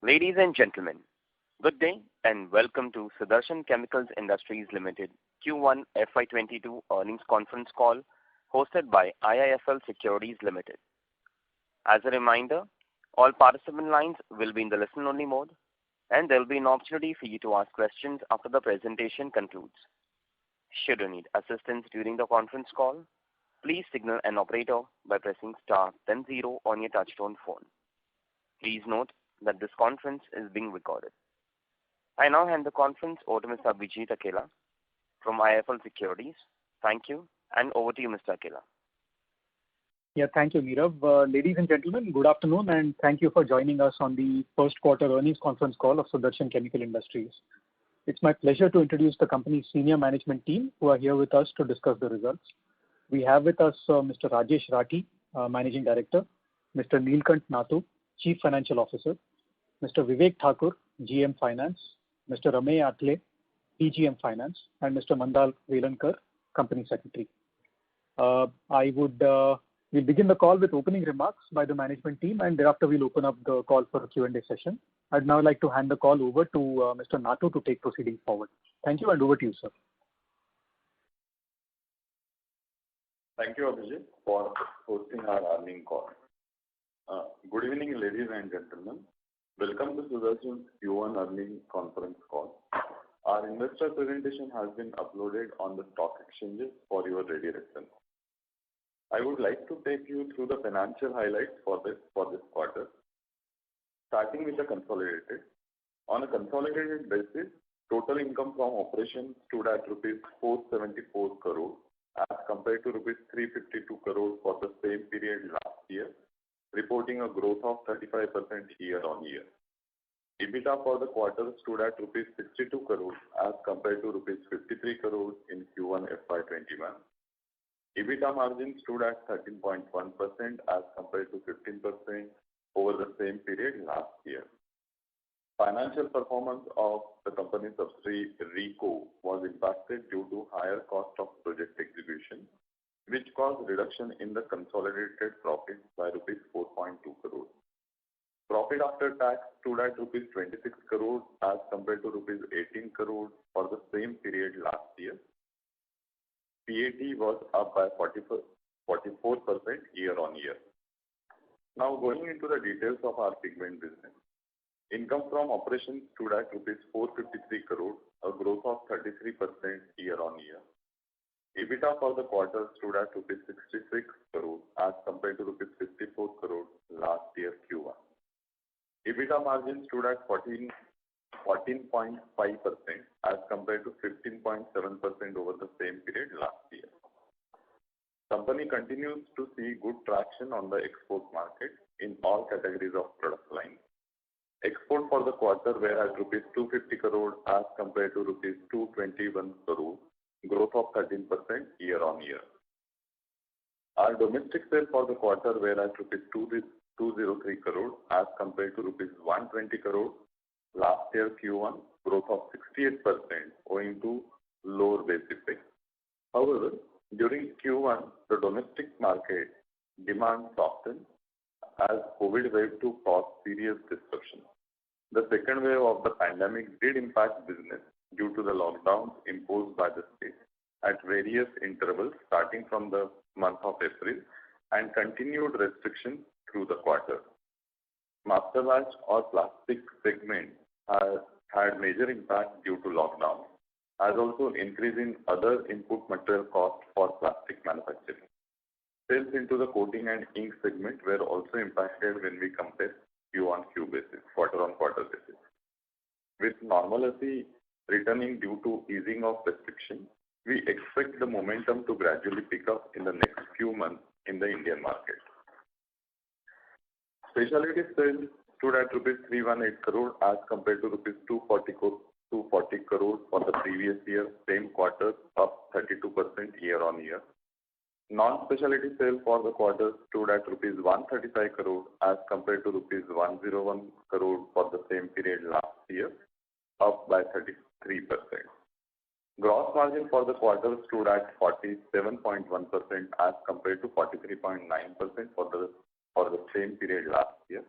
Ladies and gentlemen, good day and welcome to Sudarshan Chemical Industries Limited Q1 FY22 earnings conference call hosted by IIFL Securities Limited. As a reminder, all participant lines will be in the listen-only mode, and there will be an opportunity for you to ask questions after the presentation concludes. Should you need assistance during the conference call, please signal an operator by pressing star then 0 on your touchtone phone. Please note that this conference is being recorded. I now hand the conference over to Mr. Abhijit Akella from IIFL Securities. Thank you, and over to you, Mr. Akella. Yeah, thank you, Nirav. Ladies and gentlemen, good afternoon, and thank you for joining us on the first quarter earnings conference call of Sudarshan Chemical Industries. It's my pleasure to introduce the company's senior management team who are here with us to discuss the results. We have with us Mr. Rajesh Rathi, Managing Director, Mr. Neelkanth Nathu, Chief Financial Officer, Mr. Vivek Thakur, GM Finance, Mr. Ramey Atle, PGM Finance, and Mr. Mandal Velankar, Company Secretary. We'll begin the call with opening remarks by the management team, and thereafter we'll open up the call for a Q&A session. I'd now like to hand the call over to Mr. Nathu to take proceedings forward. Thank you, and over to you, sir. Thank you, Abhijit, for hosting our earnings call. Good evening, ladies and gentlemen. Welcome to Sudarshan's Q1 earnings conference call. Our investor presentation has been uploaded on the stock exchanges for your ready reference. I would like to take you through the financial highlights for this quarter. Starting with the consolidated. On a consolidated basis, total income from operations stood at rupees 474 crore as compared to rupees 352 crore for the same period last year, reporting a growth of 35% year-on-year. EBITDA for the quarter stood at rupees 62 crore as compared to rupees 53 crore in Q1 FY21. EBITDA margin stood at 13.1% as compared to 15% over the same period last year. Financial performance of the company subsidiary RICO was impacted due to higher cost of project execution, which caused reduction in the consolidated profit by rupees 4.2 crore. Profit after tax stood at rupees 26 crore as compared to rupees 18 crore for the same period last year. PAT was up by 44% year-on-year. Now going into the details of our pigment business. Income from operations stood at rupees 453 crore, a growth of 33% year-on-year. EBITDA for the quarter stood at rupees 66 crore as compared to rupees 54 crore last year Q1. EBITDA margin stood at 14.5% as compared to 15.7% over the same period last year. Company continues to see good traction on the export market in all categories of product line. Export for the quarter were at rupees 250 crore as compared to rupees 221 crore, growth of 13% year-on-year. Our domestic sales for the quarter were at rupees 203 crore as compared to rupees 120 crore last year Q1, growth of 68% owing to lower base effect. However, during Q1, the domestic market demand softened as COVID wave 2 caused serious disruption. The second wave of the pandemic did impact business due to the lockdowns imposed by the state at various intervals starting from the month of April and continued restrictions through the quarter. Master batch or plastic segment has had major impact due to lockdown, as also increase in other input material costs for plastic manufacturing. Sales into the coating and ink segment were also impacted when we compare Q-on-Q basis, quarter-on-quarter basis. With normalcy returning due to easing of restriction, we expect the momentum to gradually pick up in the next few months in the Indian market. Specialty sales stood at rupees 318 crore as compared to rupees 240 crore for the previous year, same quarter, up 32% year-on-year. Non-specialty sales for the quarter stood at rupees 135 crore as compared to rupees 101 crore for the same period last year, up by 33%. Gross margin for the quarter stood at 47.1% as compared to 43.9% for the same period last year.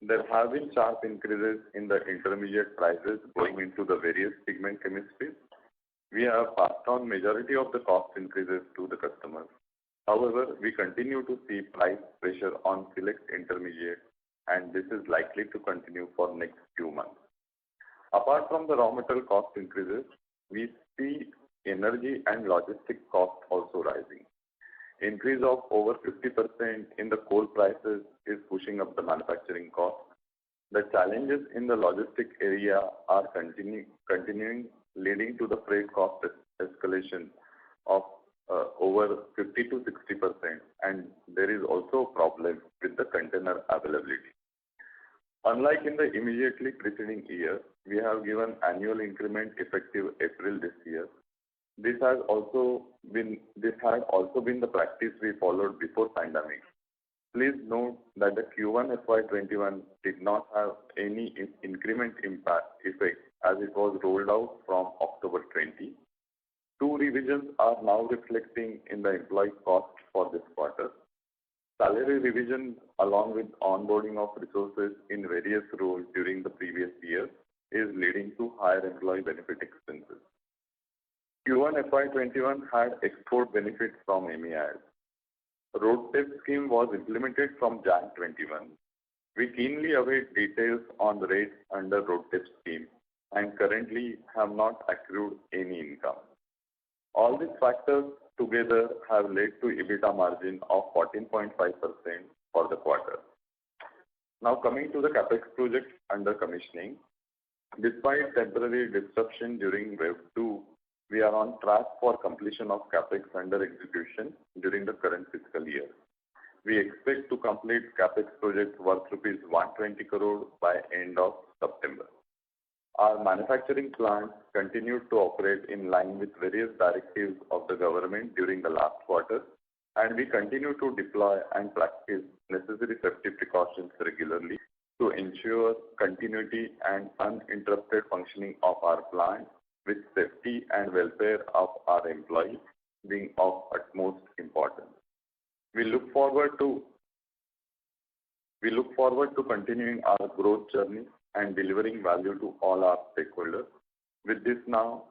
There have been sharp increases in the intermediate prices going into the various pigment chemistries. We have passed on majority of the cost increases to the customers. However, we continue to see price pressure on select intermediates, and this is likely to continue for next few months. Apart from the raw material cost increases, we see energy and logistic costs also rising. Increase of over 50% in the coal prices is pushing up the manufacturing cost. The challenges in the logistic area are continuing, leading to the freight cost escalation of over 50 to 60%, and there is also a problem with the container availability. Unlike in the immediately preceding year, we have given annual increment effective April this year. This had also been the practice we followed before pandemic. Please note that the Q1 FY21 did not have any increment impact effect as it was rolled out from October 20. Two revisions are now reflecting in the employee cost for this quarter. Salary revision along with onboarding of resources in various roles during the previous year is leading to higher employee benefit expenses. Q1 FY21 had export benefits from MEIS. Road tax scheme was implemented from Jan 21. We keenly await details on the rates under road tax scheme and currently have not accrued any income. All these factors together have led to EBITDA margin of 14.5% for the quarter. Now coming to the capex project under commissioning, despite temporary disruption during wave 2, we are on track for completion of capex under execution during the current fiscal year. We expect to complete capex project worth rupees 120 crore by end of September. Our manufacturing plants continued to operate in line with various directives of the government during the last quarter, and we continue to deploy and practice necessary safety precautions regularly to ensure continuity and uninterrupted functioning of our plant, with safety and welfare of our employees being of utmost importance. We look forward to continuing our growth journey and delivering value to all our stakeholders. With this now,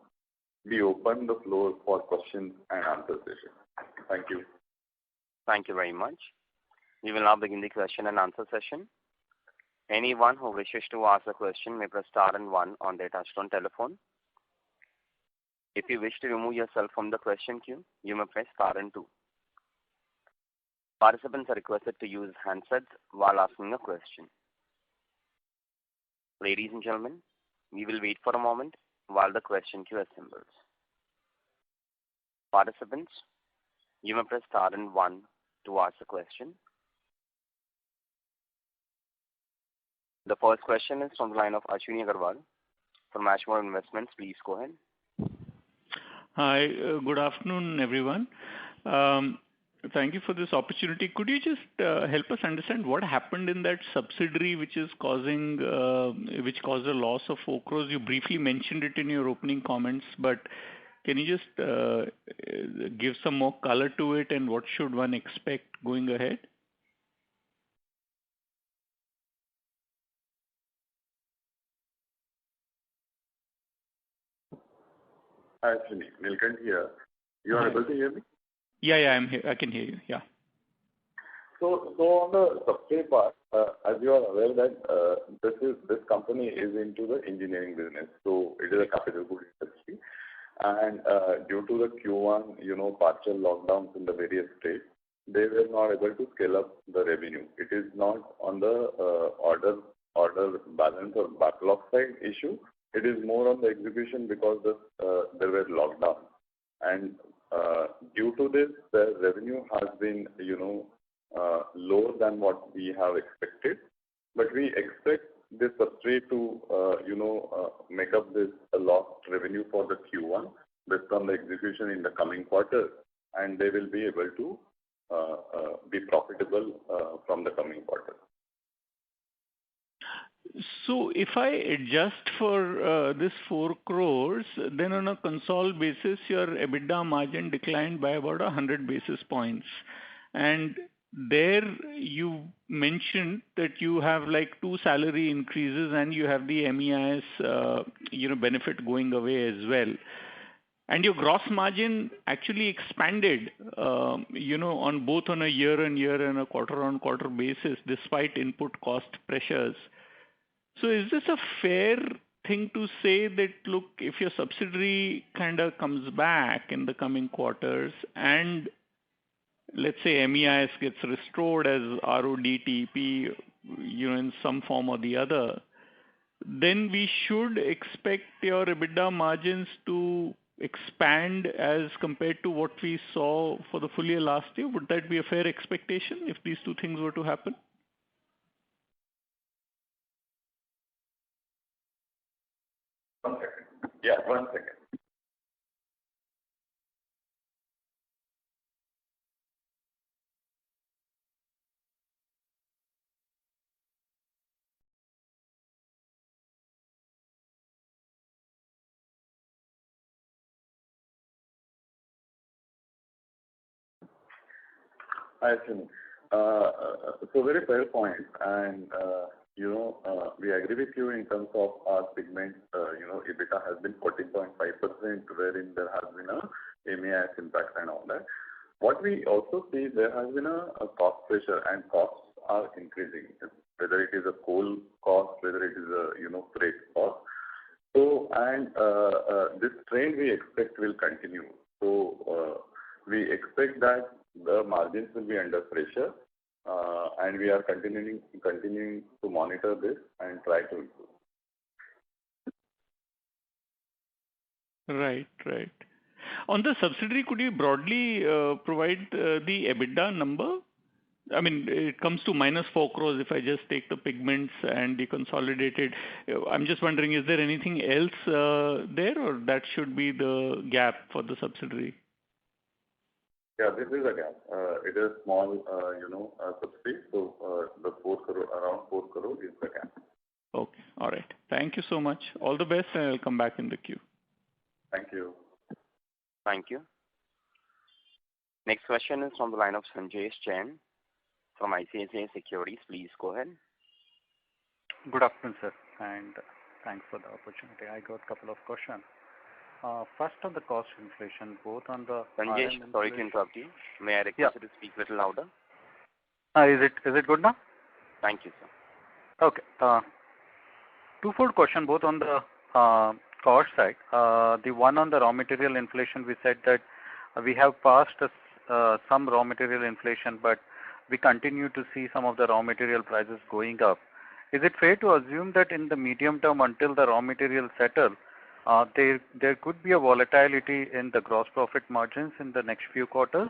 we open the floor for questions and answer session. Thank you. Thank you very much. We will now begin the question and answer session. Anyone who wishes to ask a question may press star and 1 on their touchtone telephone. If you wish to remove yourself from the question queue, you may press star and 2. Participants are requested to use handsets while asking a question. Ladies and gentlemen, we will wait for a moment while the question queue assembles. Participants, you may press star and 1 to ask a question. The first question is from the line of Ashwini Agarwal from Ashmore Investments. Please go ahead. Hi, good afternoon, everyone. Thank you for this opportunity. Could you just help us understand what happened in that subsidiary which caused a loss of 4 crores? You briefly mentioned it in your opening comments, but can you just give some more color to it, and what should one expect going ahead? Actually, Nilkant here. You are able to hear me? Yeah, I'm here. I can hear you. Yeah. So on the subsidiary part, as you are aware that this company is into the engineering business, so it is a capital goods industry, and due to the Q1, partial lockdowns in the various states, they were not able to scale up the revenue. It is not on the order balance or backlog side issue. It is more on the execution because there were lockdowns, and due to this, the revenue has been lower than what we have expected. But we expect this subsidiary to make up this lost revenue for the Q1 based on the execution in the coming quarter, and they will be able to be profitable from the coming quarter. So if I adjust for this 4 crores, then on a consol basis, your EBITDA margin declined by about 100 basis points. And there you mentioned that you have like 2 salary increases and you have the MEIS, benefit going away as well. And your gross margin actually expanded, on both on a year-on-year and a quarter-on-quarter basis, despite input cost pressures. So is this a fair thing to say that, look, if your subsidiary kind of comes back in the coming quarters and let's say MEIS gets restored as RODTEP, in some form or the other, then we should expect your EBITDA margins to expand as compared to what we saw for the full year last year? Would that be a fair expectation if these two things were to happen? One second. Yeah, 1 second. I think so. Very fair point, and we agree with you in terms of our segment. EBITDA has been 14.5%, wherein there has been a MEIS impact and all that. What we also see, there has been a cost pressure, and costs are increasing, whether it is a coal cost, whether it is a freight cost. So, and this trend we expect will continue. So we expect that the margins will be under pressure, and we are continuing to monitor this and try to improve. Right. On the subsidiary, could you broadly provide the EBITDA number? I mean, it comes to -4 crores if I just take the pigments and the consolidated. I'm just wondering, is there anything else there, or that should be the gap for the subsidiary? Yeah, this is a gap. It is small, subsidy. So the 4 crore, around 4 crore is the gap. Okay, all right. Thank you so much. All the best, and I'll come back in the queue. Thank you. Thank you. Next question is from the line of Sanjesh Jain from ICICI Securities. Please go ahead. Good afternoon, sir, and thanks for the opportunity. I got a couple of questions. First, on the cost inflation, both on the Sanjesh, sorry to interrupt you. May I request you to speak a little louder? Is it good now? Thank you, sir. Okay. Twofold question, both on the cost side. The one on the raw material inflation, we said that we have passed some raw material inflation, but we continue to see some of the raw material prices going up. Is it fair to assume that in the medium term, until the raw materials settle, there could be a volatility in the gross profit margins in the next few quarters,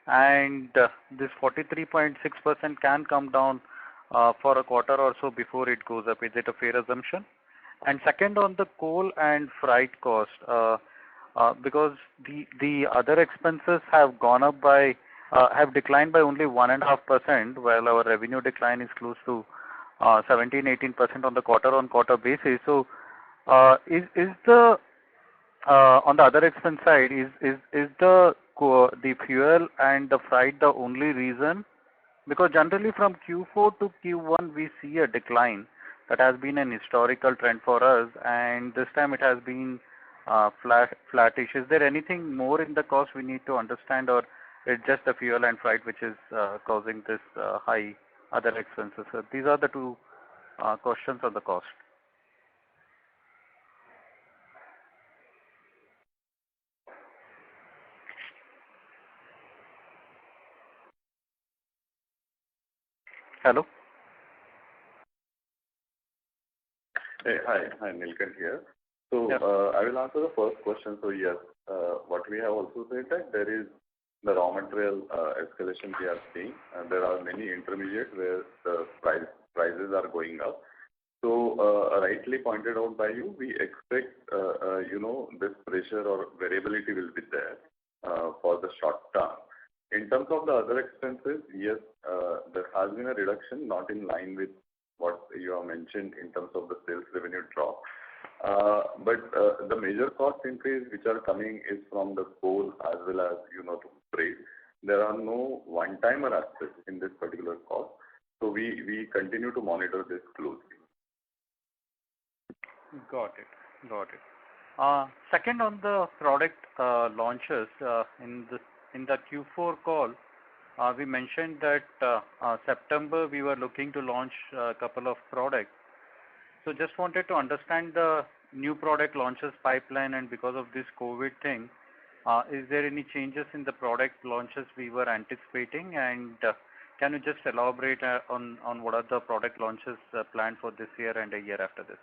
and this 43.6% can come down for a quarter or so before it goes up? Is it a fair assumption? And second, on the coal and freight cost, because the other expenses have gone up by have declined by only 1.5%, while our revenue decline is close to 17-18% on the quarter-on-quarter basis. So, is the on the other expense side, is the fuel and the freight the only reason? Because generally from Q4 to Q1 we see a decline that has been an historical trend for us, and this time it has been flattish. Is there anything more in the cost we need to understand, or it's just the fuel and freight which is causing this high other expenses? So these are the two questions on the cost. Hello? Hey, hi, Nilkant here. So Yeah. I will answer the first question. So yes, what we have also said that there is the raw material escalation we are seeing, and there are many intermediates where the prices are going up. So rightly pointed out by you, we expect this pressure or variability will be there for the short term. In terms of the other expenses, yes, there has been a reduction, not in line with what you have mentioned in terms of the sales revenue drop. But the major cost increase which are coming is from the coal as well as the freight. there are no one-timer aspects in this particular call. So we continue to monitor this closely. Got it. Second, on the product launches, in the Q4 call, we mentioned that September we were looking to launch a couple of products. So just wanted to understand the new product launches pipeline, and because of this COVID thing, is there any changes in the product launches we were anticipating? And can you just elaborate on what are the product launches planned for this year and a year after this?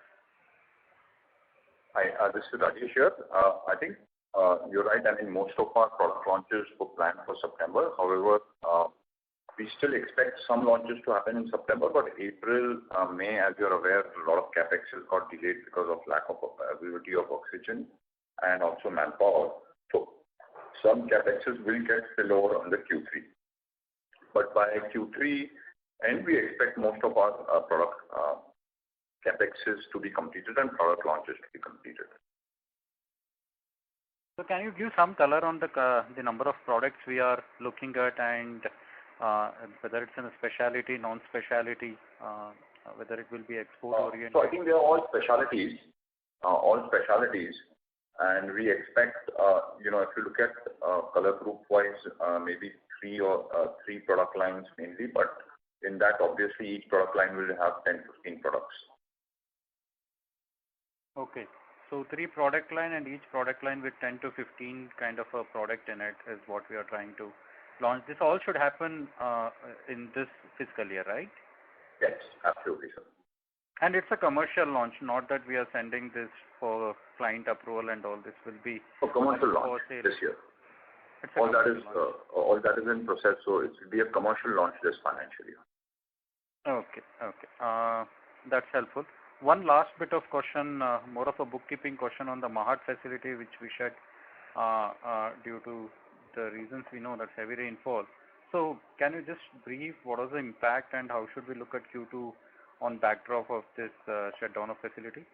Hi, this is Rajesh here. I think you're right. I mean, most of our product launches were planned for September. However, we still expect some launches to happen in September, but April, May, as you're aware, a lot of capex got delayed because of lack of availability of oxygen and also manpower. So some capexes will get spilled over on the Q3. But by Q3 end, we expect most of our product capexes to be completed and product launches to be completed. So can you give some color on the number of products we are looking at, and whether it's in a specialty, non-specialty, whether it will be export oriented? So I think they are all specialties, and we expect, if you look at color group wise, maybe three product lines mainly, but in that obviously each product line will have 10-15 products. Okay. So 3 product line, and each product line with 10 to 15 kind of a product in it is what we are trying to launch. This all should happen in this fiscal year, right? Yes, absolutely, sir. And it's a commercial launch, not that we are sending this for client approval and all. This will be for commercial launch this year. All that is in process, so it will be a commercial launch this financial year. Okay. That's helpful. One last bit of question, more of a bookkeeping question on the Mahad facility, which we shut due to the reasons we know, that's heavy rainfall. So can you just brief what was the impact and how should we look at Q2 on backdrop of this shutdown of facility?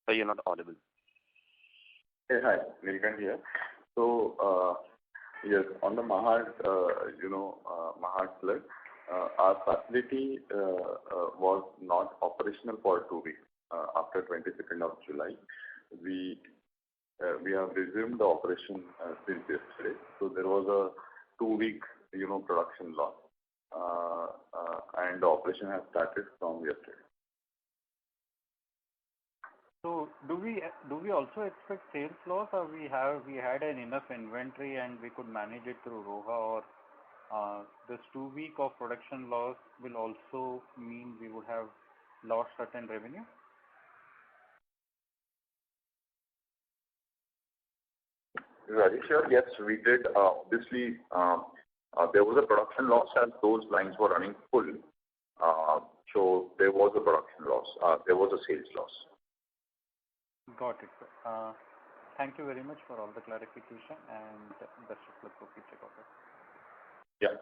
So you're not audible. Hey, hi, Nilkant here. So, yes, on the Mahad, Mahad flood, our facility was not operational for 2 weeks. After 22nd of July, we have resumed the operation since yesterday. So there was a 2-week, production loss, and the operation has started from yesterday. So do we also expect sales loss, or we had an enough inventory and we could manage it through Roha, or this 2 week of production loss will also mean we would have lost certain revenue? Rajesh, yes, we did. Obviously, there was a production loss as those lines were running full. So there was a production loss. There was a sales loss. Got it, sir. Thank you very much for all the clarification, and best of luck for future quarters. Yeah.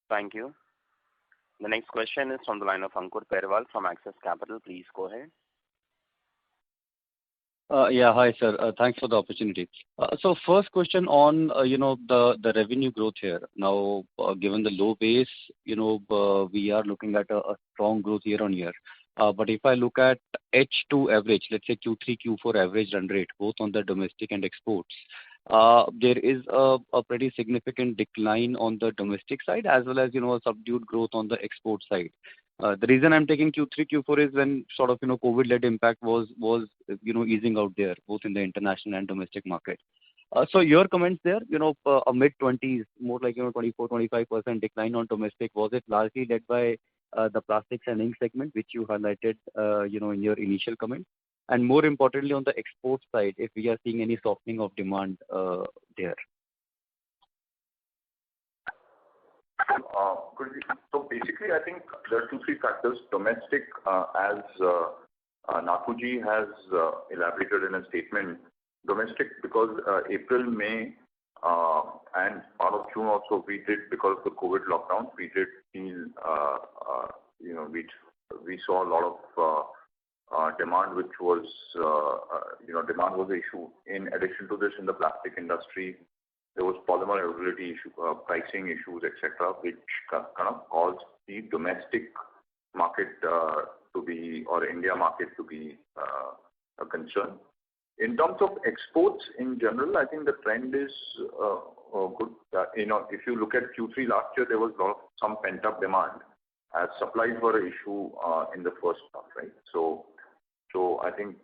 Thank you. The next question is from the line of Ankur Periwal from Axis Capital. Please go ahead. Yeah, hi sir. Thanks for the opportunity. So first question on the revenue growth here. Now, given the low base, we are looking at a strong growth year on year. But if I look at H2 average, let's say Q3, Q4 average run rate, both on the domestic and exports, there is a pretty significant decline on the domestic side as well as, a subdued growth on the export side. The reason I'm taking Q3, Q4 is when sort of, COVID-led impact was easing out there, both in the international and domestic market. So your comments there, a mid-20s, more like, 24-25% decline on domestic, was it largely led by the plastics and ink segment, which you highlighted, in your initial comment? And more importantly, on the export side, if we are seeing any softening of demand there. So basically, I think there are 2-3 factors. Domestic, as Nathuji has elaborated in a statement, domestic because April, May, and part of June also we did because of the COVID lockdown. We did feel, we saw a lot of demand, which was, demand was the issue. In addition to this, in the plastic industry, there was polymer availability issue, pricing issues, etc., which kind of caused the domestic market to be, or India market to be a concern. In terms of exports in general, I think the trend is good. If you look at Q3 last year, there was some pent-up demand as supplies were an issue in the first half, right? So I think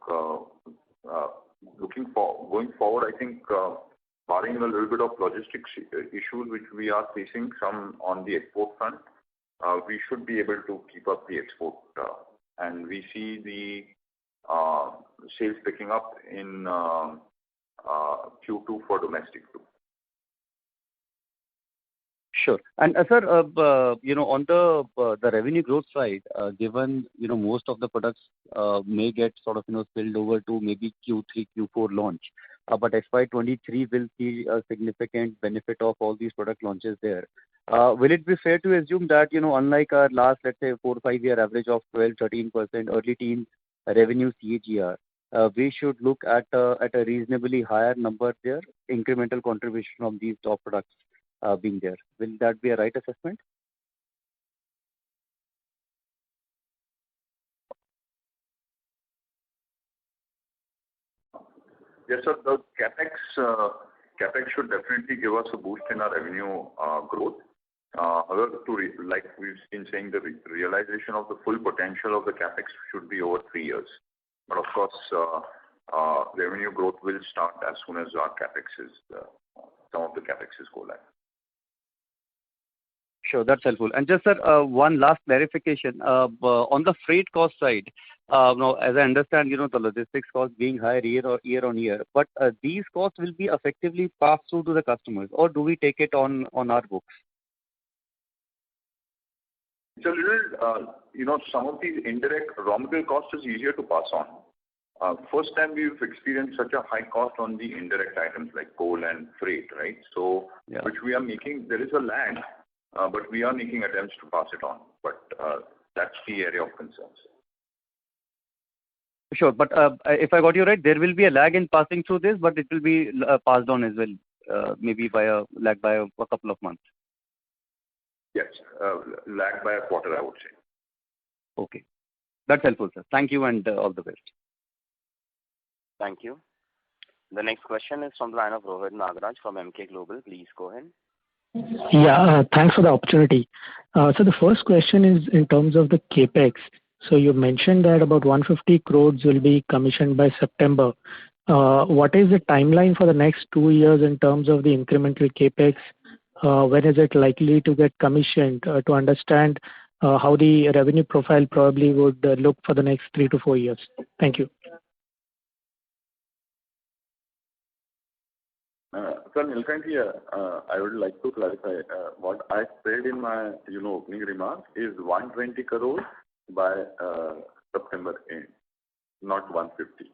going forward, I think barring a little bit of logistics issues which we are facing some on the export front, we should be able to keep up the export, and we see the sales picking up in Q2 for domestic too. Sure. And sir, on the revenue growth side, given most of the products may get sort of spilled over to maybe Q3, Q4 launch, but FY23 will see a significant benefit of all these product launches there. Will it be fair to assume that unlike our last, let's say, 4 or 5 year average of 12-13% early teen revenue CAGR, we should look at a reasonably higher number there, incremental contribution from these top products being there. Will that be a right assessment? Yes, sir. The capex should definitely give us a boost in our revenue growth. However, like we've been saying, the realization of the full potential of the capex should be over 3 years. But of course, revenue growth will start as soon as our some of the capexes go live. Sure, that's helpful. And just, sir, one last clarification. On the freight cost side, now, as I understand, the logistics cost being higher year on year, but these costs will be effectively passed through to the customers, or do we take it on our books? It's a little, some of these indirect raw material costs is easier to pass on. First time we've experienced such a high cost on the indirect items like coal and freight, right? So, yeah. Which we are making, there is a lag, but we are making attempts to pass it on. But that's the area of concern. Sure, but if I got you right, there will be a lag in passing through this, but it will be passed on as well, maybe by a lag by a couple of months. Yes, lag by a quarter, I would say. Okay. That's helpful, sir. Thank you and all the best. Thank you. The next question is from the line of Rohit Nagraj from Emkay Global. Please go ahead. Yeah, thanks for the opportunity. So the first question is in terms of the capex. So you mentioned that about 150 crores will be commissioned by September. What is the timeline for the next 2 years in terms of the incremental capex? When is it likely to get commissioned, to understand how the revenue profile probably would look for the next 3 to 4 years? Thank you. Sir, Nilkanth here. I would like to clarify. What I said in my opening remarks is 120 crores by September end, not 150.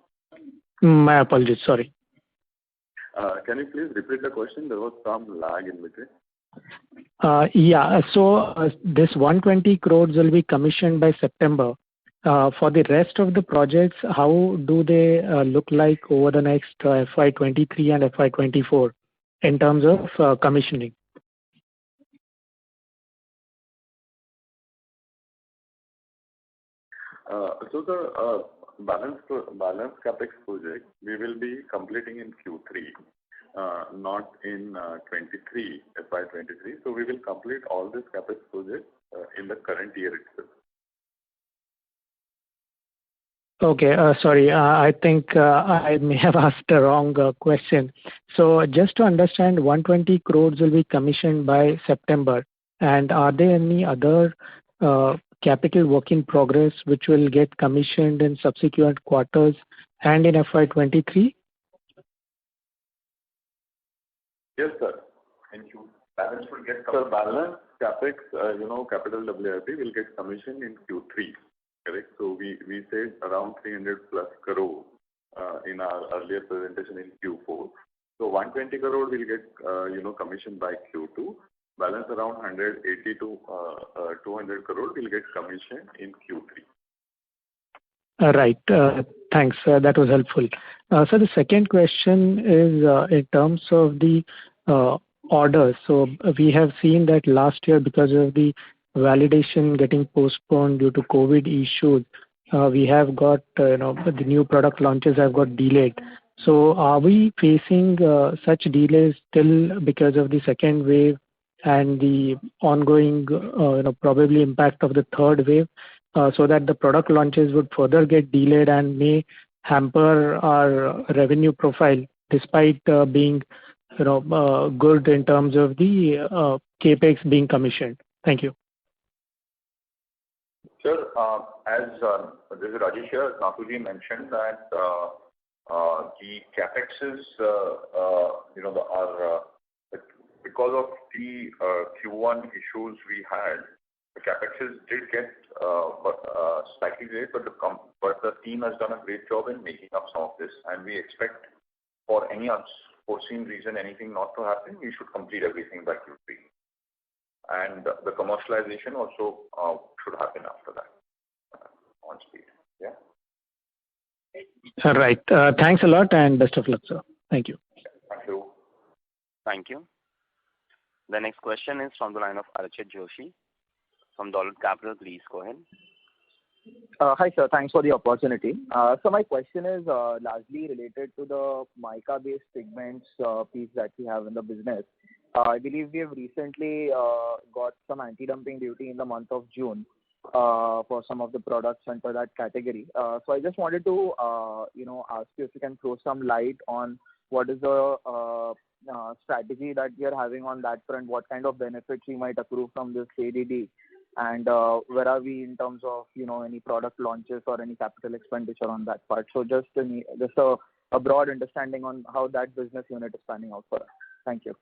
My apologies, sorry. Can you please repeat the question? There was some lag in between. Yeah, so this 120 crores will be commissioned by September. For the rest of the projects, how do they look like over the next FY23 and FY24 in terms of commissioning? So the balance capex project we will be completing in Q3, not in FY23. So we will complete all this capex project in the current year itself. Okay, sorry, I think I may have asked the wrong question. So just to understand, 120 crores will be commissioned by September, and are there any other capital work in progress which will get commissioned in subsequent quarters and in FY23? Yes, sir. Thank you. Balance will get commissioned. So balance capex, capital WIP will get commissioned in Q3. Correct. So we said around 300 plus crore in our earlier presentation in Q4. So 120 crore will get commissioned by Q2. Balance around 180 to 200 crore will get commissioned in Q3. Right. Thanks. That was helpful. So the second question is in terms of the orders. So we have seen that last year, because of the validation getting postponed due to COVID issues, we have got the new product launches have got delayed. So are we facing such delays still because of the second wave and the ongoing probably impact of the third wave, so that the product launches would further get delayed and may hamper our revenue profile despite being good in terms of the capex being commissioned? Thank you. Sure. As this is Rajesh here, Nathuji mentioned that the capex is, because of the Q1 issues we had, the capexes did get slightly delayed, but the team has done a great job in making up some of this, and we expect for any unforeseen reason, anything not to happen, we should complete everything by Q3. And the commercialization also should happen after that on speed. Yeah. All right. Thanks a lot and best of luck, sir. Thank you. Thank you. Thank you. The next question is from the line of Archit Joshi from Dolat Capital. Please go ahead. Hi, sir. Thanks for the opportunity. So my question is largely related to the mica-based pigments piece that we have in the business. I believe we have recently got some anti-dumping duty in the month of June for some of the products under that category. So I just wanted to ask you if you can throw some light on what is the strategy that we are having on that front, what kind of benefits we might accrue from this ADD, and where are we in terms of any product launches or any capital expenditure on that part. So just a broad understanding on how that business unit is panning out for us. Thank you.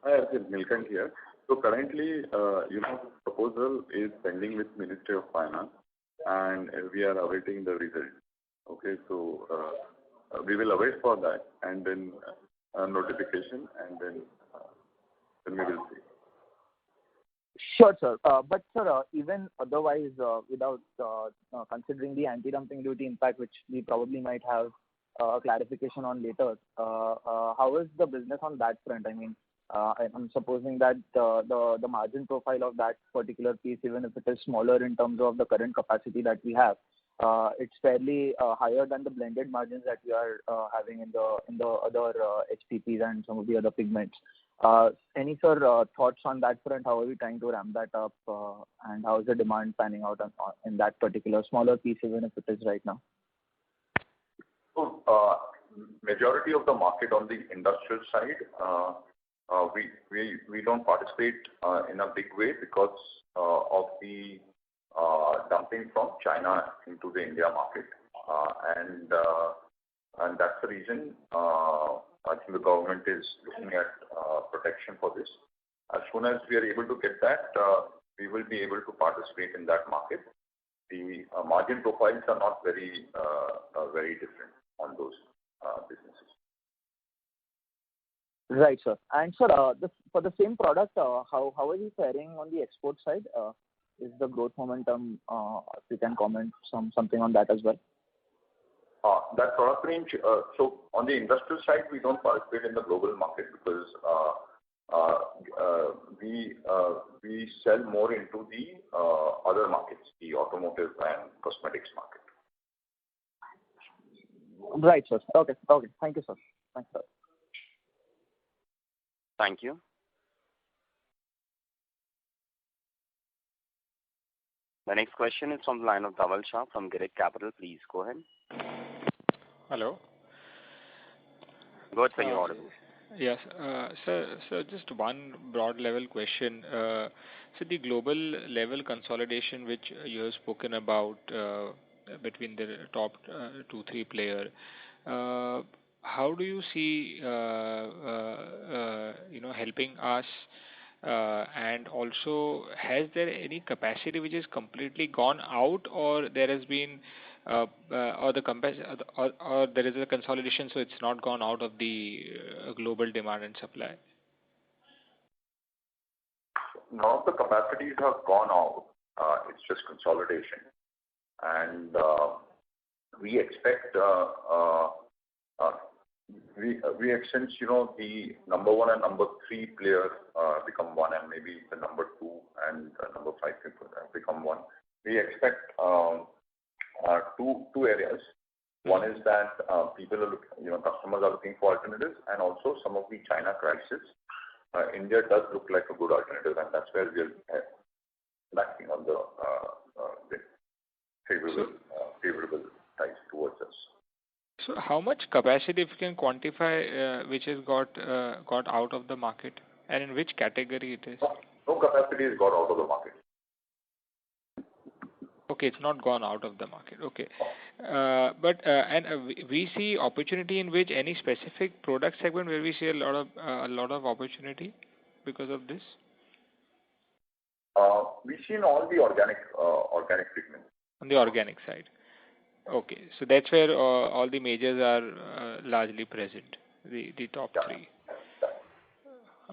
Hi, Archit, Nilkant here. So currently, proposal is pending with Ministry of Finance, and we are awaiting the result. Okay, so we will await for that, and then notification, and then we will see. Sure, sir. But sir, even otherwise, without considering the anti-dumping duty impact, which we probably might have clarification on later, how is the business on that front? I mean, I'm supposing that the margin profile of that particular piece, even if it is smaller in terms of the current capacity that we have, it's fairly higher than the blended margins that we are having in the other HPPs and some of the other pigments. Any thoughts on that front? How are we trying to ramp that up, and how is the demand panning out in that particular smaller piece, even if it is right now? So, majority of the market on the industrial side, we don't participate in a big way because of the dumping from China into the India market, and that's the reason I think the government is looking at protection for this. As soon as we are able to get that, we will be able to participate in that market. The margin profiles are not very different on those businesses. Right, sir. And sir, for the same product, how are we faring on the export side? Is the growth momentum? If you can comment something on that as well. That product range. So on the industrial side, we don't participate in the global market because we sell more into the other markets, the automotive and cosmetics market. Right, sir. Okay. Thank you, sir. Thanks, sir. Thank you. The next question is from the line of Dhaval Shah from Girik Capital. Please go ahead. Hello. Go ahead, sir. You're audible. Yes. So just one broad level question. So the global level consolidation which you have spoken about between the top 2-3 players, how do you see helping us? And also, has there any capacity which is completely gone out, or there has been or the or there is a consolidation, so it's not gone out of the global demand and supply? None of the capacities have gone out. It's just consolidation. And we expect, since, the number one and number three players become one, and maybe the number two and number five become one. We expect two areas. One is that customers are looking for alternatives, and also some of the China crisis. India does look like a good alternative, and that's where we are backing on the favorable ties towards us. So how much capacity, if you can quantify, which has got out of the market, and in which category it is? No capacity has got out of the market. Okay, it's not gone out of the market. Okay, we see opportunity in which any specific product segment where we see a lot of opportunity because of this. We see in all the organic treatment. On the organic side. Okay, so that's where all the majors are largely present, the top three.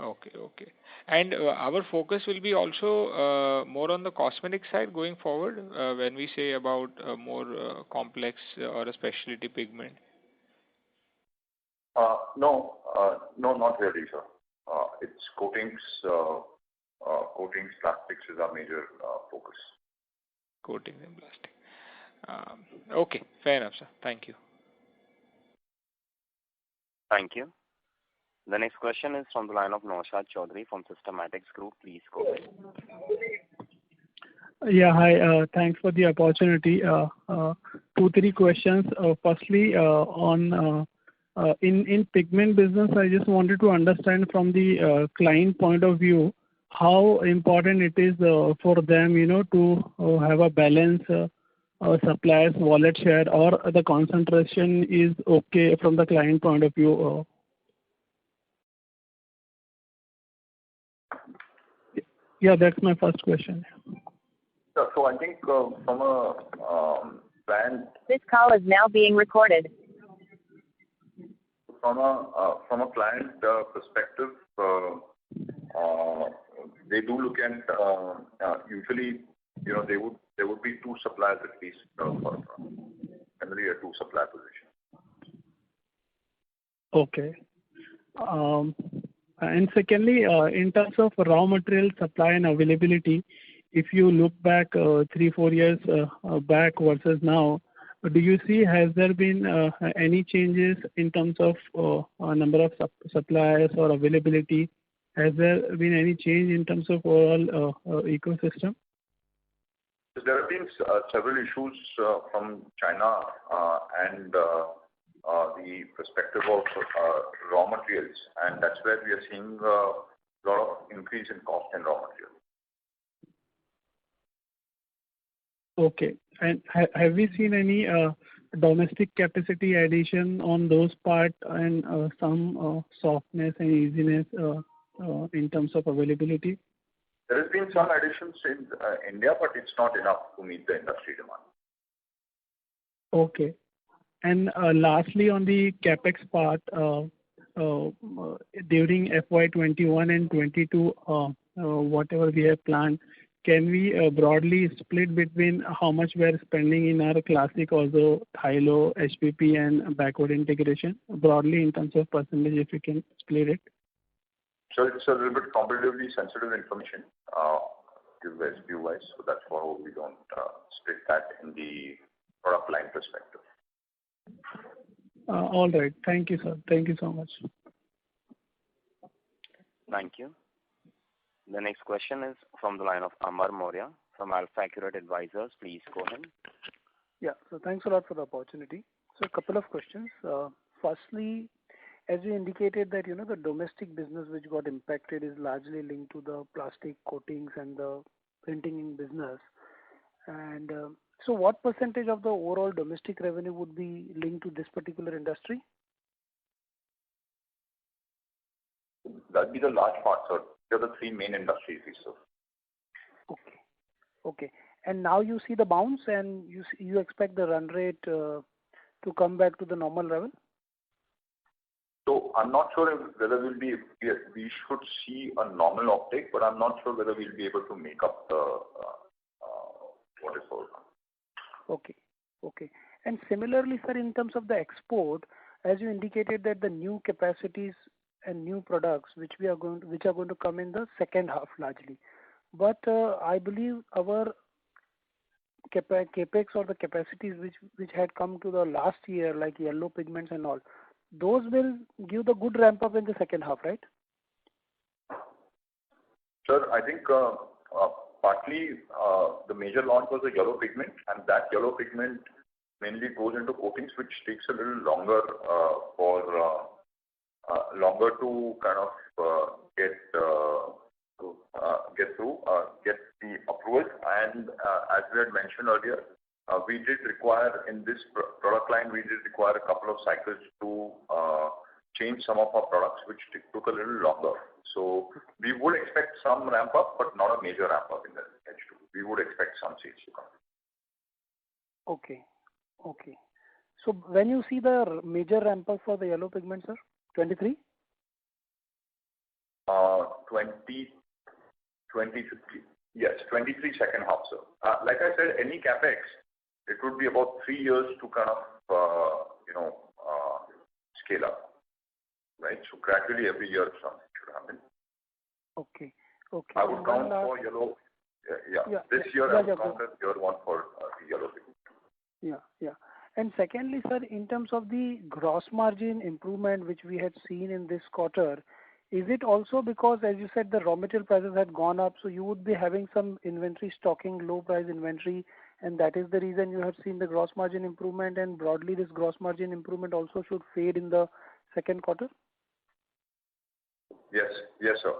Okay. And our focus will be also more on the cosmetic side going forward when we say about more complex or a specialty pigment. No, not really, sir. It's coatings, plastics is our major focus. Coatings and plastic. Okay, fair enough, sir. Thank you. Thank you. The next question is from the line of Naushad Chaudhary from Systematics Group. Please go ahead. Yeah, hi. Thanks for the opportunity. 2-3 questions. Firstly, in pigment business, I just wanted to understand from the client point of view how important it is for them, to have a balance suppliers wallet share, or the concentration is okay from the client point of view. Yeah, that's my first question. So I think from a brand. This call is now being recorded. From a client perspective, they do look at usually, there would be two suppliers at least for generally a two supply position. Okay. And secondly, in terms of raw material supply and availability, if you look back 3-4 years back versus now, do you see has there been any changes in terms of number of suppliers or availability? Has there been any change in terms of overall ecosystem? There have been several issues from China and the perspective of raw materials, and that's where we are seeing a lot of increase in cost in raw material. Okay. And have we seen any domestic capacity addition on those part and some softness and easiness in terms of availability? There has been some additions in India, but it's not enough to meet the industry demand. Okay. And lastly, on the capex part, during FY21 and 22, whatever we have planned, can we broadly split between how much we are spending in our classic, also Thylo, HPP, and backward integration, broadly in terms of percentage, if you can split it? So it's a little bit competitively sensitive information, SBU-wise, so that's why we don't split that in the product line perspective. All right. Thank you, sir. Thank you so much. Thank you. The next question is from the line of Amar Maurya from AlfAccurate Advisors. Please go ahead. Yeah, so thanks a lot for the opportunity. So a couple of questions. Firstly, as you indicated that, the domestic business which got impacted is largely linked to the plastic coatings and the printing ink business. And so what percentage of the overall domestic revenue would be linked to this particular industry? That'd be the large part, sir. They're the three main industries we serve. Okay. And now you see the bounce, and you expect the run rate to come back to the normal level? So I'm not sure whether we should see a normal uptake, but I'm not sure whether we'll be able to make up the what is called. Okay. And similarly, sir, in terms of the export, as you indicated that the new capacities and new products which are going to come in the second half largely. But I believe our capex or the capacities which had come to the last year, like yellow pigments and all, those will give the good ramp up in the second half, right? Sir, I think partly the major launch was the yellow pigment, and that yellow pigment mainly goes into coatings, which takes a little longer to kind of get the approvals. And as we had mentioned earlier, we did require in this product line, a couple of cycles to change some of our products, which took a little longer. So we would expect some ramp up, but not a major ramp up in the H2. We would expect some sales to come. Okay. So when you see the major ramp up for the yellow pigment, sir? 23? 23, yes, 23 second half, sir. Like I said, any capex, it would be about 3 years to kind of, scale up, right? So gradually every year something should happen. Okay. I would count for yellow. Yeah. This year I would count as year one for the yellow pigment. Yeah. And secondly, sir, in terms of the gross margin improvement which we had seen in this quarter, is it also because, as you said, the raw material prices had gone up, so you would be having some inventory stocking, low price inventory, and that is the reason you have seen the gross margin improvement, and broadly this gross margin improvement also should fade in the second quarter? Yes, sir.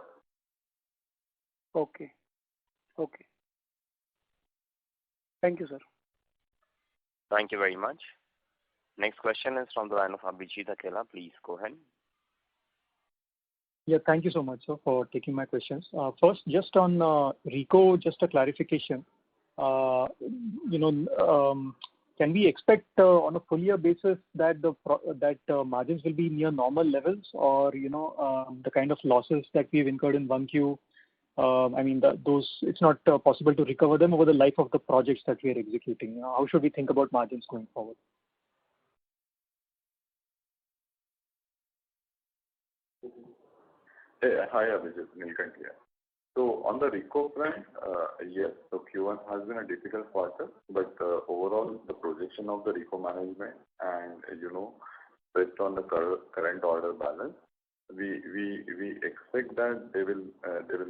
Okay. Thank you, sir. Thank you very much. Next question is from the line of Abhijit Akella. Please go ahead. Yeah, thank you so much, sir, for taking my questions. First, just on RICO, just a clarification. Can we expect on a full year basis that margins will be near normal levels, or the kind of losses that we've incurred in 1Q? It's not possible to recover them over the life of the projects that we are executing. How should we think about margins going forward? Hi, Abhijit. Nilkant here. So on the RICO front, yes, so Q1 has been a difficult quarter, but overall the projection of the RICO management and based on the current order balance, we expect that they will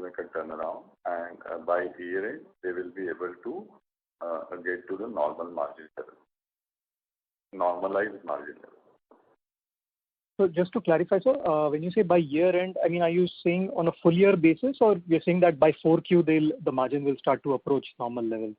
make a turnaround, and by year end they will be able to get to the normal margin level, normalized margin level. So just to clarify, sir, when you say by year end, are you saying on a full year basis, or you're saying that by 4Q the margin will start to approach normal levels?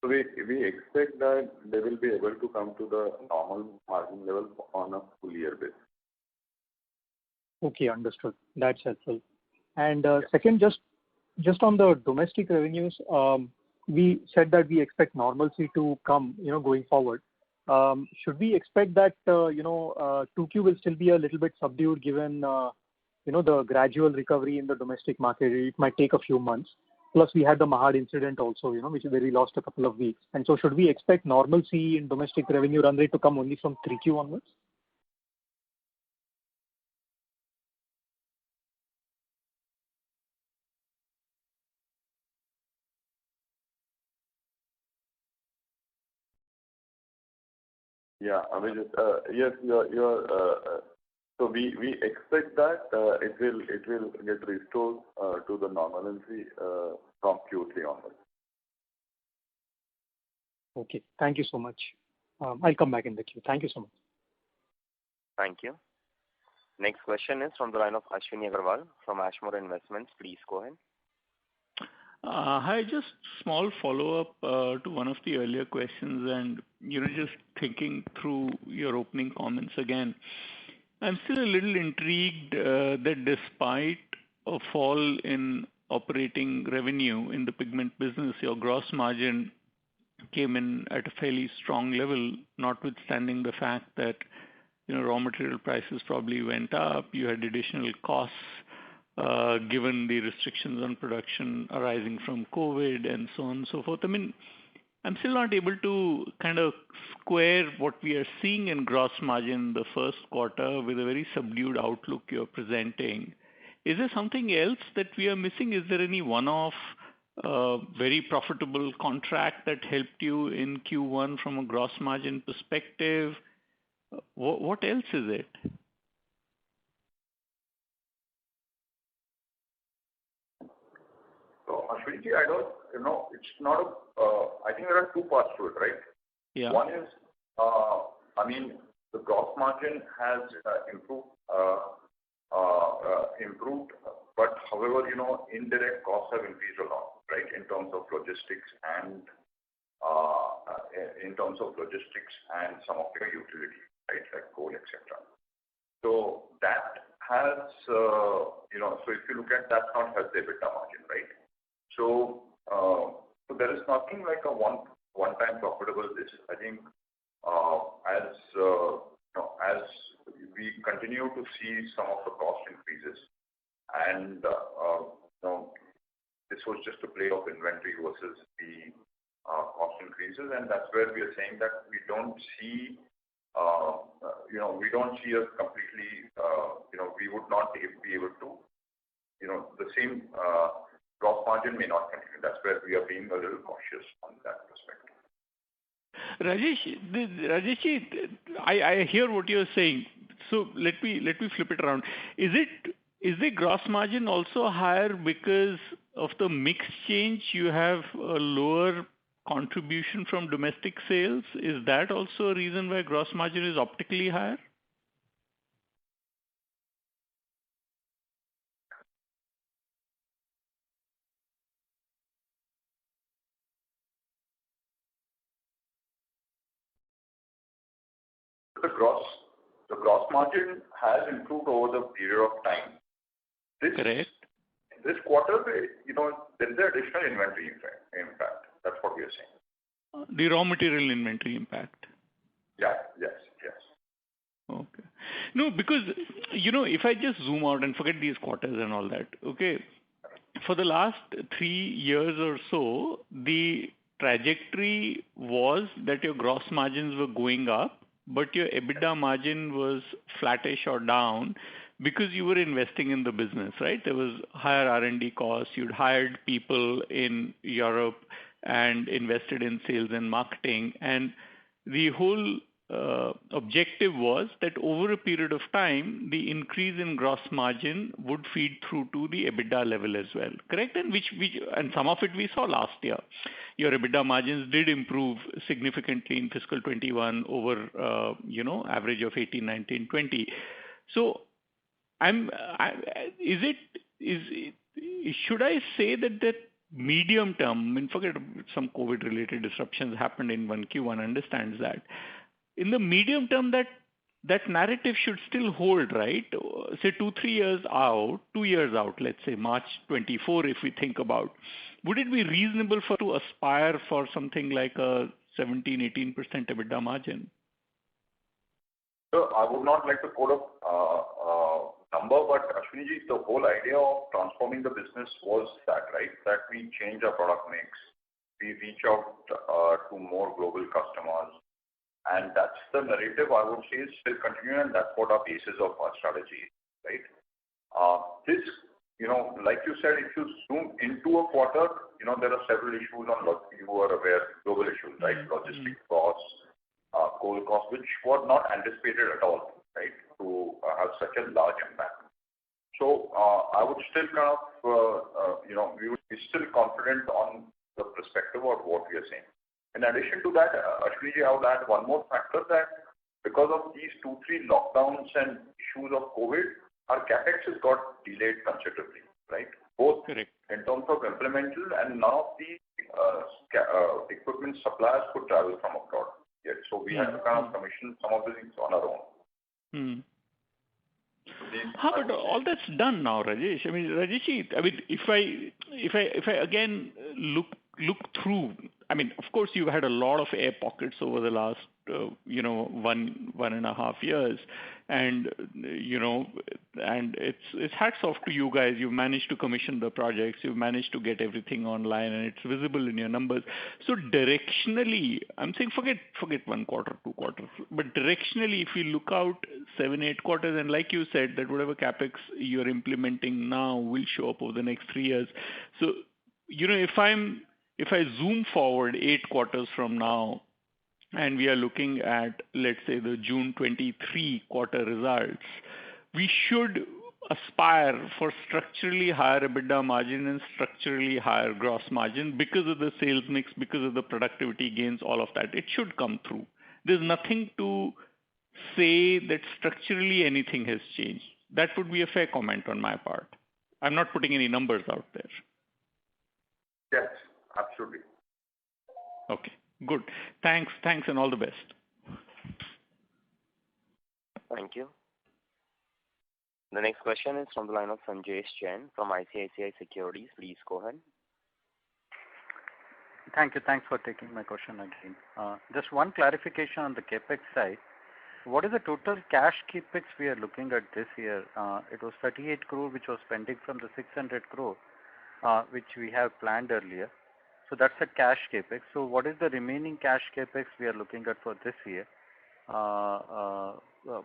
So we expect that they will be able to come to the normal margin level on a full year basis. Okay, understood. That's helpful. And second, just on the domestic revenues, we said that we expect normalcy to come, going forward. Should we expect that, 2Q will still be a little bit subdued given, the gradual recovery in the domestic market? It might take a few months. Plus, we had the Mahad incident also, where we lost a couple of weeks. And so should we expect normalcy in domestic revenue run rate to come only from 3Q onwards? Yeah, Abhijit, yes, so we expect that it will get restored to the normalcy from Q3 onwards. Okay, thank you so much. I'll come back in the queue. Thank you so much. Thank you. Next question is from the line of Ashwini Agarwal from Ashmore Investments. Please go ahead. Hi, just small follow-up to one of the earlier questions and, just thinking through your opening comments again. I'm still a little intrigued that despite a fall in operating revenue in the pigment business, your gross margin came in at a fairly strong level, notwithstanding the fact that, raw material prices probably went up, you had additional costs given the restrictions on production arising from COVID and so on and so forth. I mean, I'm still not able to kind of square what we are seeing in gross margin in the first quarter with a very subdued outlook you're presenting. Is there something else that we are missing? Is there any one-off very profitable contract that helped you in Q1 from a gross margin perspective? What else is it? So, Ashwinji, I don't, it's not I think there are two parts to it, right? Yeah. One is, the gross margin has improved, but however, indirect costs have increased a lot, right, in terms of logistics and some of your utility, right, like coal, etc. So that has, so if you look at that's not helped the EBITDA margin, right? So, there is nothing like a one-time profitable. This is, I think, as we continue to see some of the cost increases, and this was just a play of inventory versus the cost increases, and that's where we are saying that we don't see, we don't see a completely, we would not be able to, the same gross margin may not continue. That's where we are being a little cautious on that perspective. Rajesh, I hear what you're saying. So let me flip it around. Is the gross margin also higher because of the mix change? You have a lower contribution from domestic sales. Is that also a reason why gross margin is optically higher? The gross margin has improved over the period of time. Correct. This quarter, there is an additional inventory impact. That's what we are saying. The raw material inventory impact. Yeah. Yes. Okay. No, because, if I just zoom out and forget these quarters and all that, okay, for the last 3 years or so, the trajectory was that your gross margins were going up, but your EBITDA margin was flattish or down because you were investing in the business, right? There was higher R&D costs. You'd hired people in Europe and invested in sales and marketing. And the whole objective was that over a period of time, the increase in gross margin would feed through to the EBITDA level as well, correct? And and some of it we saw last year. Your EBITDA margins did improve significantly in fiscal 21 over, average of 18, 19, 20. So, should I say that medium term, forget some COVID-related disruptions happened in 1Q, one understands that. In the medium term, that narrative should still hold, right? Say 2-3 years out, 2 years out, let's say March 24, if we think about, would it be reasonable to aspire for something like a 17-18% EBITDA margin? So I would not like to quote a number, but Ashwinji, the whole idea of transforming the business was that, right? That we change our product mix, we reach out to more global customers. And that's the narrative I would say is still continuing, and that's what our basis of our strategy is, right? This, like you said, if you zoom into a quarter, there are several issues on what you are aware, global issues, right? Logistic costs, coal costs, which were not anticipated at all, right? To have such a large impact. So I would still kind of, we would be still confident on the perspective of what we are saying. In addition to that, Ashwinji, I would add one more factor that because of these 2-3 lockdowns and issues of COVID, our capex has got delayed considerably, right? Both Correct. in terms of implemental, and none of the equipment suppliers could travel from abroad yet. So we had to kind of commission some of the things on our own. But all that's done now, Rajesh. I mean, Rajesh, I mean, if I again look through, I mean, of course, you've had a lot of air pockets over the last, 1.5 years, and and it's hats off to you guys. You've managed to commission the projects, you've managed to get everything online, and it's visible in your numbers. So directionally, I'm saying forget 1 quarter, 2 quarters, but directionally, if you look out 7, 8 quarters, and like you said, that whatever capex you're implementing now will show up over the next 3 years. So, if I zoom forward 8 quarters from now, and we are looking at, let's say, the June 23 quarter results, we should aspire for structurally higher EBITDA margin and structurally higher gross margin because of the sales mix, because of the productivity gains, all of that. It should come through. There's nothing to say that structurally anything has changed. That would be a fair comment on my part. I'm not putting any numbers out there. Yes, absolutely. Okay, good. Thanks, and all the best. Thank you. The next question is from the line of Sanjesh Jain from ICICI Securities. Please go ahead. Thank you. Thanks for taking my question again. Just one clarification on the capex side. What is the total cash capex we are looking at this year? It was 38 crore, which was pending from the 600 crore, which we have planned earlier. So that's a cash capex. So what is the remaining cash capex we are looking at for this year,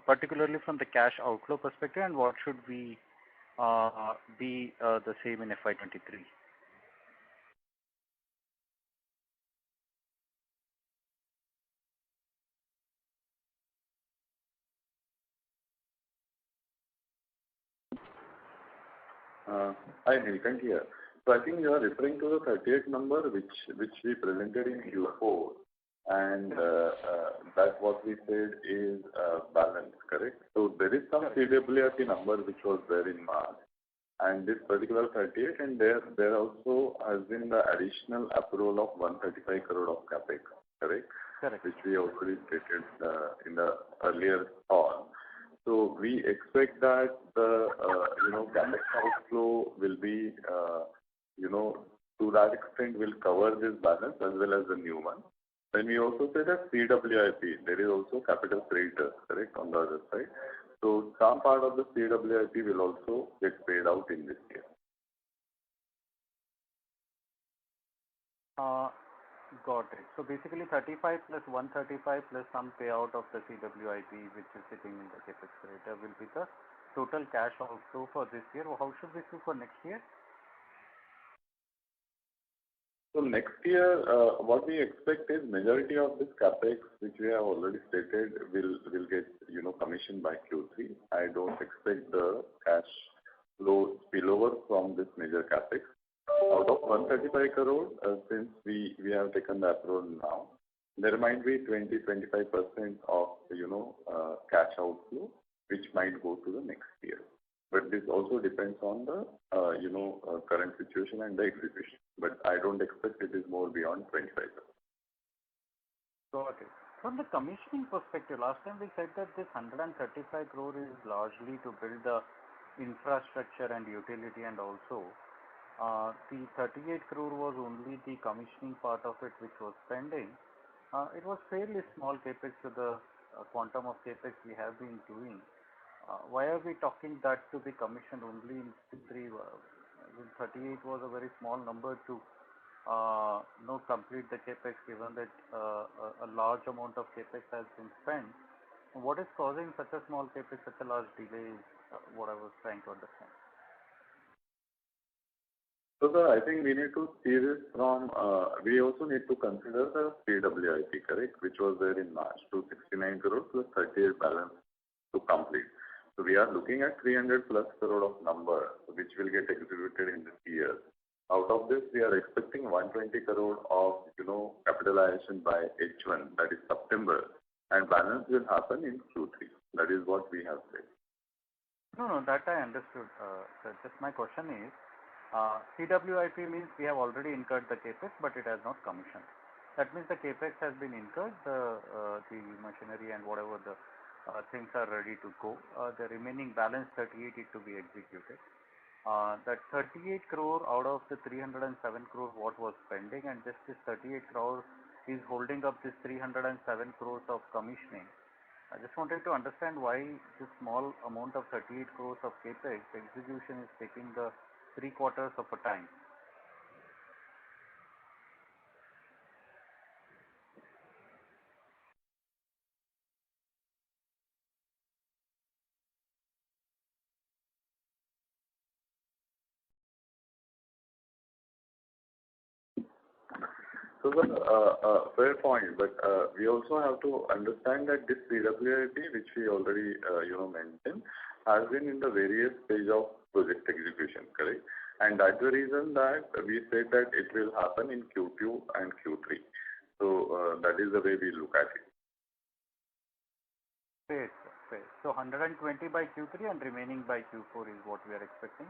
particularly from the cash outflow perspective, and what should we be the same in FY23? Hi, Nilkant here. So I think you are referring to the 38 number which we presented in Q4, and that what we said is balance, correct? So there is some CWIP number which was there in March, and this particular 38, and there also has been the additional approval of 135 crore of capex, correct? Correct. Which we already stated in the earlier call. So we expect that the capex outflow will be to that extent will cover this balance as well as the new one. Then we also say that CWIP, there is also capital creditor, correct, on the other side. So some part of the CWIP will also get paid out in this year. Got it. So basically 35 plus 135 plus some payout of the CWIP which is sitting in the capex creditor will be the total cash outflow for this year. How should we see for next year? So next year, what we expect is majority of this capex, which we have already stated, will get commissioned by Q3. I don't expect the cash flow spillover from this major capex. Out of 135 crore, since we have taken the approval now, there might be 20-25% of cash outflow, which might go to the next year. But this also depends on the current situation and the execution. But I don't expect it is more beyond 25%. Got it. From the commissioning perspective, last time we said that this 135 crore is largely to build the infrastructure and utility, and also the 38 crore was only the commissioning part of it which was pending. It was fairly small capex to the quantum of capex we have been doing. Why are we talking that to be commissioned only in Q3? 38 was a very small number to complete the capex, given that a large amount of capex has been spent. What is causing such a small capex, such a large delay is what I was trying to understand. So sir, I think we need to see this from, we also need to consider the CWIP, correct, which was there in March, 269 crore plus 38 balance to complete. So we are looking at 300 plus crore of number, which will get executed in this year. Out of this, we are expecting 120 crore of, capitalization by H1, that is September, and balance will happen in Q3. That is what we have said. No, that I understood. Sir, just my question is, CWIP means we have already incurred the CapEx, but it has not commissioned. That means the CapEx has been incurred, the machinery and whatever the things are ready to go. The remaining balance 38 is to be executed. That 38 crore out of the 307 crore what was pending, and just this 38 crore is holding up this 307 crores of commissioning. I just wanted to understand why this small amount of 38 crores of capex execution is taking the 3/4 of a time. So, fair point, but we also have to understand that this CWIP, which we already mentioned, has been in the various stage of project execution, correct? And that's the reason that we said that it will happen in Q2 and Q3. So that is the way we look at it. Fair. So 120 by Q3 and remaining by Q4 is what we are expecting.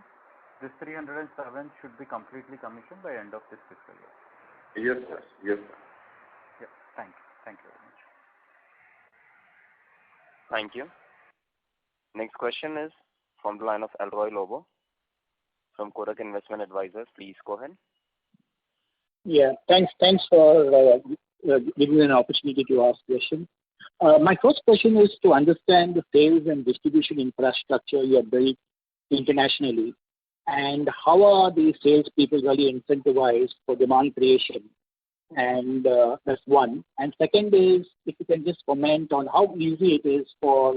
This 307 should be completely commissioned by end of this fiscal year. Yes, sir. Yes, sir. Yeah. Thank you. Thank you very much. Thank you. Next question is from the line of Elroy Lobo from Kotak Investment Advisors. Please go ahead. Yeah. Thanks for giving me an opportunity to ask questions. My first question is to understand the sales and distribution infrastructure you have built internationally, and how are the salespeople really incentivized for demand creation? And that's one. And second is, if you can just comment on how easy it is for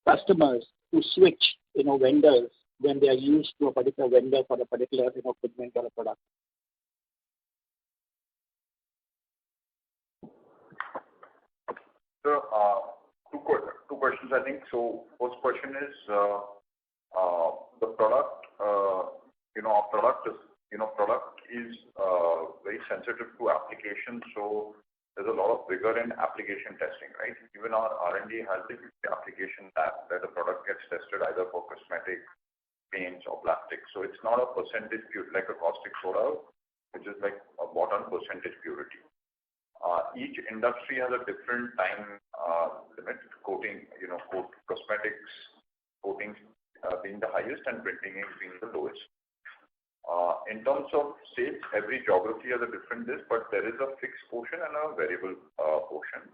customers to switch, vendors when they are used to a particular vendor for a particular, equipment or a product. So, two questions, I think. So, first question is the product. Our product is very sensitive to application. So, there's a lot of rigor in application testing, right? Even our R&D has the application lab where the product gets tested either for cosmetic, paints, or plastic. So, it's not a percentage like a caustic soda, which is like a bottom percentage purity. Each industry has a different time limit. Coating, cosmetics coatings being the highest and printing ink being the lowest. In terms of sales, every geography has a different list, but there is a fixed portion and a variable portion.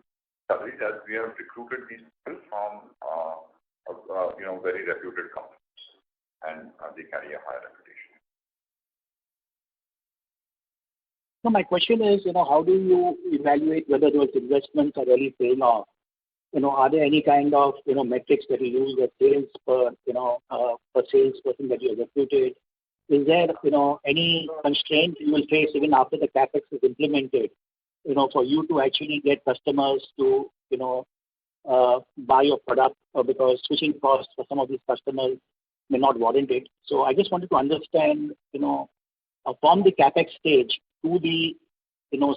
Salaries, as we have recruited these people from very reputed companies, and they carry a higher reputation. So my question is, how do you evaluate whether those investments are really paying off? Are there any kind of, metrics that you use, the sales per salesperson that you have recruited? Is there, any constraint you will face even after the CapEx is implemented, for you to actually get customers to, buy your product, because switching costs for some of these customers may not warrant it. So I just wanted to understand, from the CapEx stage to the,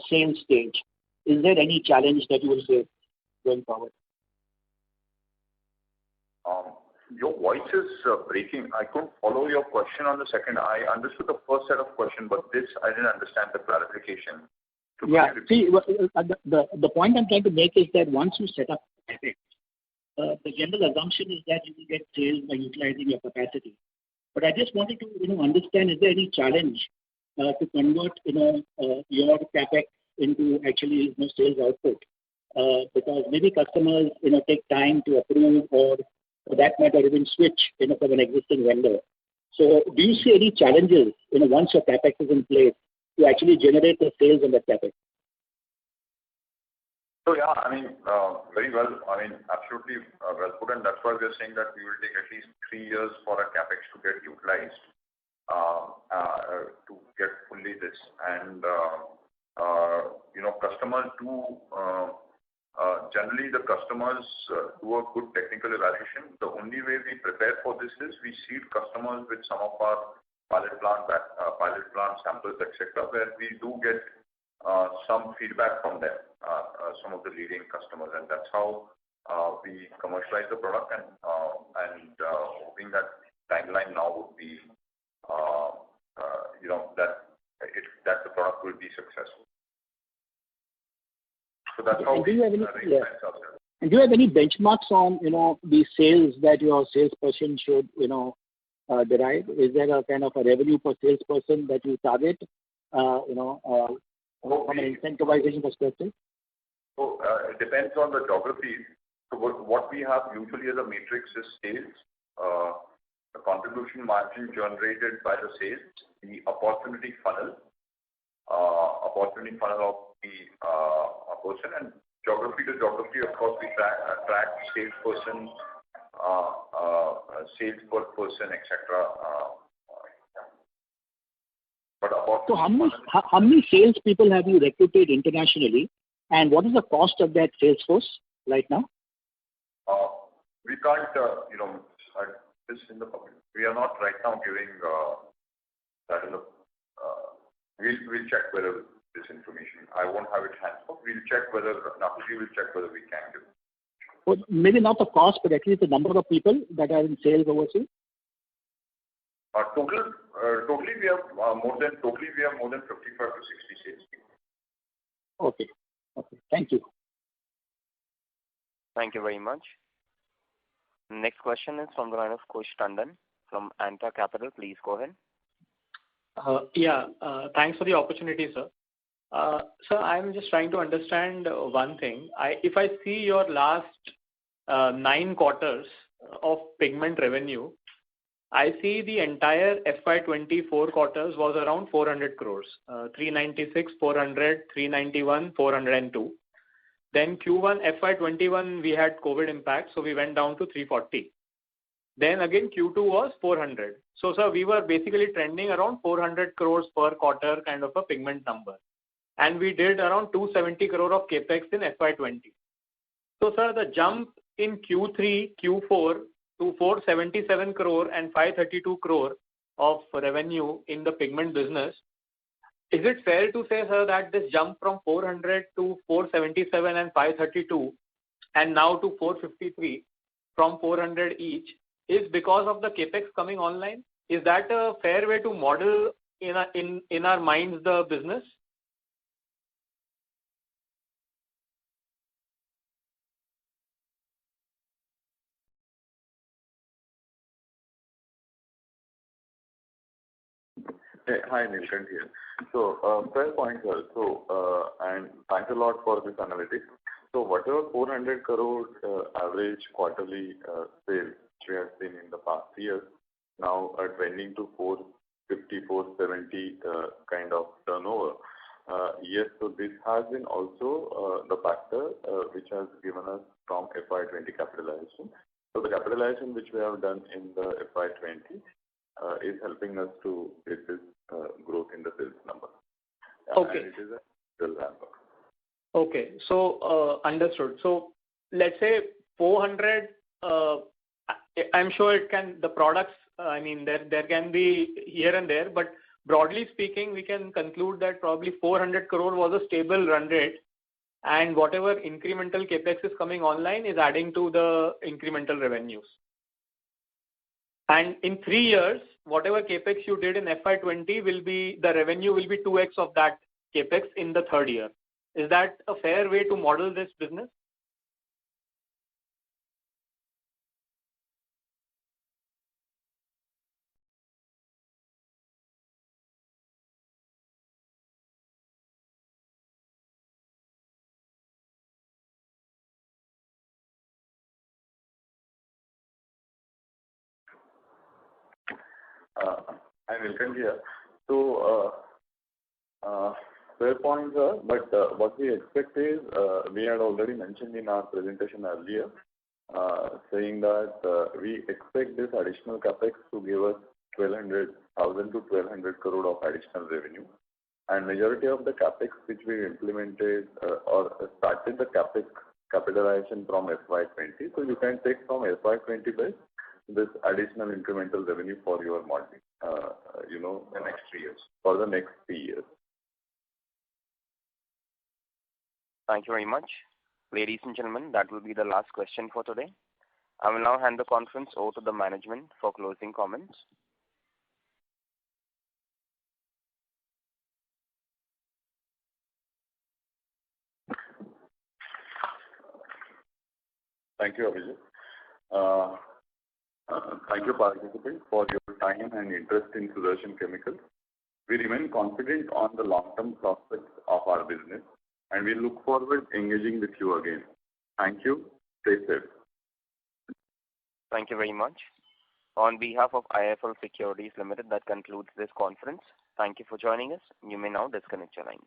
sales stage, is there any challenge that you will face going forward? Your voice is breaking. I couldn't follow your question on the second. I understood the first set of question, but this I didn't understand the clarification. Yeah. See, the point I'm trying to make is that once you set up CapEx, the general assumption is that you will get sales by utilizing your capacity. But I just wanted to, understand, is there any challenge to convert, your CapEx into actually, sales output? Because maybe customers, take time to approve, or for that matter, even switch, from an existing vendor. So do you see any challenges, once your CapEx is in place to actually generate the sales on the CapEx? So yeah, very well. Absolutely well put, and that's why we're saying that we will take at least 3 years for a CapEx to get utilized, to get fully this. And customers do. Generally, the customers do a good technical evaluation. The only way we prepare for this is we seed customers with some of our pilot plant samples, etc., where we do get some feedback from them, some of the leading customers, and that's how we commercialize the product and hoping that timeline now would be, that the product will be successful. So that's how do you have any benchmarks on, the sales that your salesperson should, derive? Is there a kind of a revenue per salesperson that you target, from an incentivization perspective? So it depends on the geography. So what we have usually as a matrix is sales, the contribution margin generated by the sales, the opportunity funnel of the person, and geography to geography, of course, we track salesperson, sales per person, etc. So how many sales people have you recruited internationally, and what is the cost of that sales force right now? We can't, this in the public. We are not right now giving that in the. We'll check whether this information. I won't have it hands off. We'll check whether Nakuji will check whether we can give. Well, maybe not the cost, but at least the number of people that are in sales overseas. Totally we have more than 55 to 60 sales people. Okay. Thank you. Thank you very much. Next question is from the line of Kush Tandon from Anta Capital. Please go ahead. Thanks for the opportunity, sir. Sir, I'm just trying to understand one thing. If I see your last 9 quarters of pigment revenue, I see the entire FY24 quarters was around 400 crores, 396, 400, 391, 402. Then Q1 FY21 we had COVID impact, so we went down to 340. Then again Q2 was 400. So sir, we were basically trending around 400 crores per quarter kind of a pigment number. And we did around 270 crore of capex in FY20. So sir, the jump in Q3, Q4 to 477 crore and 532 crore of revenue in the pigment business, is it fair to say, sir, that this jump from 400 to 477 and 532 and now to 453 from 400 each is because of the capex coming online? Is that a fair way to model in our minds the business? Hey, hi, Nilkant here. So, fair point, sir. So, and thanks a lot for this analytics. So, whatever 400 crore average quarterly sales which we have seen in the past years, now are trending to 450, 470 kind of turnover. Yes, so this has been also the factor which has given us from FY20 capitalization. So, the capitalization which we have done in the FY20 is helping us to get this growth in the sales number. Okay. And it is a still ramp up. Okay. So, understood. So, let's say 400, I'm sure it can, the products, I mean, there can be here and there, but broadly speaking, we can conclude that probably 400 crore was a stable run rate, and whatever incremental capex is coming online is adding to the incremental revenues. And in 3 years, whatever capex you did in FY20 will be, the revenue will be 2x of that capex in the 3rd year. Is that a fair way to model this business? I'm Nilkant here. So, fair point, sir, but what we expect is, we had already mentioned in our presentation earlier, saying that we expect this additional capex to give us 1,200,000 to 1,200 crore of additional revenue. And majority of the capex which we implemented or started the capex capitalization from FY20. So you can take from FY20 base this additional incremental revenue for your modeling, the next 3 years, for the next 3 years. Thank you very much. Ladies and gentlemen, that will be the last question for today. I will now hand the conference over to the management for closing comments. Thank you, Abhijit. Thank you, participants, for your time and interest in Sudarshan Chemicals. We remain confident on the long-term prospects of our business, and we look forward engaging with you again. Thank you. Stay safe. Thank you very much. On behalf of IIFL Securities Limited, that concludes this conference. Thank you for joining us. You may now disconnect your lines.